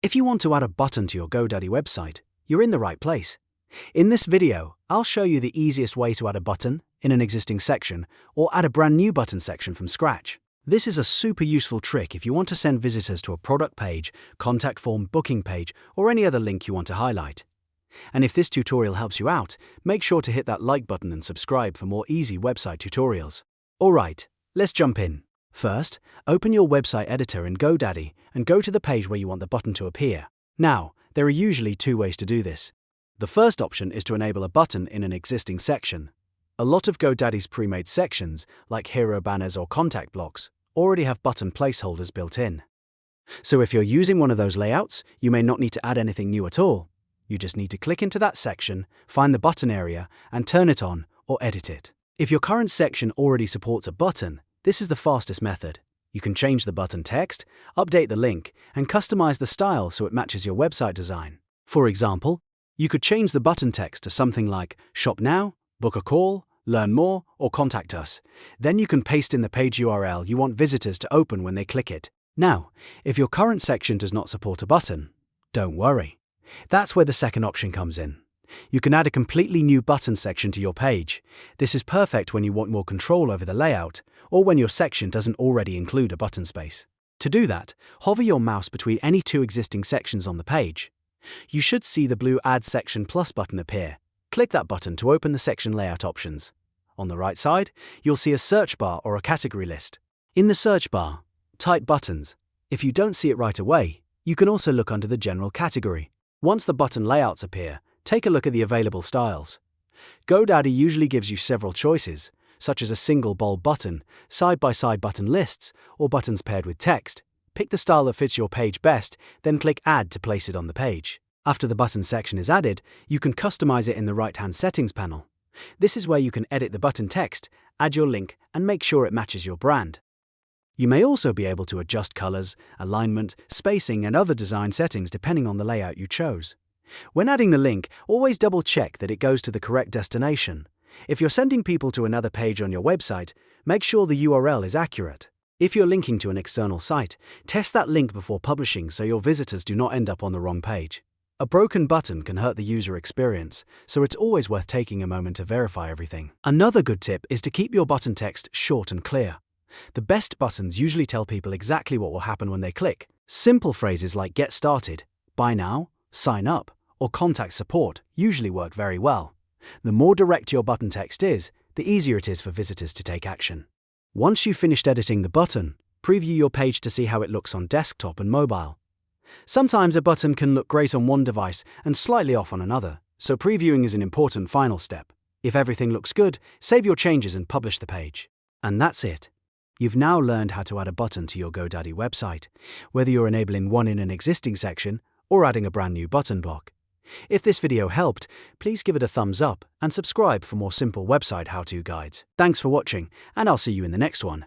If you want to add a button to your GoDaddy website, you're in the right place. In this video, I'll show you the easiest way to add a button in an existing section or add a brand new button section from scratch. This is a super useful trick if you want to send visitors to a product page, contact form, booking page, or any other link you want to highlight. And if this tutorial helps you out, make sure to hit that like button and subscribe for more easy website tutorials. Alright, let's jump in. First, open your website editor in GoDaddy and go to the page where you want the button to appear. Now, there are usually two ways to do this. The first option is to enable a button in an existing section. A lot of GoDaddy's pre-made sections, like hero banners or contact blocks, already have button placeholders built in. So if you're using one of those layouts, you may not need to add anything new at all. You just need to click into that section, find the button area, and turn it on or edit it. If your current section already supports a button, this is the fastest method. You can change the button text, update the link, and customize the style so it matches your website design. For example, you could change the button text to something like Shop Now, Book a Call, Learn More, or Contact Us. Then you can paste in the page URL you want visitors to open when they click it. Now, if your current section does not support a button, don't worry. That's where the second option comes in. You can add a completely new button section to your page. This is perfect when you want more control over the layout, or when your section doesn't already include a button space. To do that, hover your mouse between any two existing sections on the page. You should see the blue Add Section Plus button appear. Click that button to open the section layout options. On the right side, you'll see a search bar or a category list. In the search bar, type buttons. If you don't see it right away, you can also look under the general category. Once the button layouts appear, take a look at the available styles. GoDaddy usually gives you several choices, such as a single bold button, side-by-side button lists, or buttons paired with text. Pick the style that fits your page best, then click Add to place it on the page. After the button section is added, you can customize it in the right-hand settings panel. This is where you can edit the button text, add your link, and make sure it matches your brand. You may also be able to adjust colors, alignment, spacing, and other design settings depending on the layout you chose. When adding the link, always double-check that it goes to the correct destination. If you're sending people to another page on your website, make sure the URL is accurate. If you're linking to an external site, test that link before publishing so your visitors do not end up on the wrong page. A broken button can hurt the user experience, so it's always worth taking a moment to verify everything. Another good tip is to keep your button text short and clear. The best buttons usually tell people exactly what will happen when they click. Simple phrases like Get Started, Buy Now, Sign Up, or Contact Support usually work very well. The more direct your button text is, the easier it is for visitors to take action. Once you've finished editing the button, preview your page to see how it looks on desktop and mobile. Sometimes a button can look great on one device and slightly off on another, so previewing is an important final step. If everything looks good, save your changes and publish the page. And that's it. You've now learned how to add a button to your GoDaddy website, whether you're enabling one in an existing section or adding a brand new button block. If this video helped, please give it a thumbs up and subscribe for more simple website how-to guides. Thanks for watching, and I'll see you in the next one.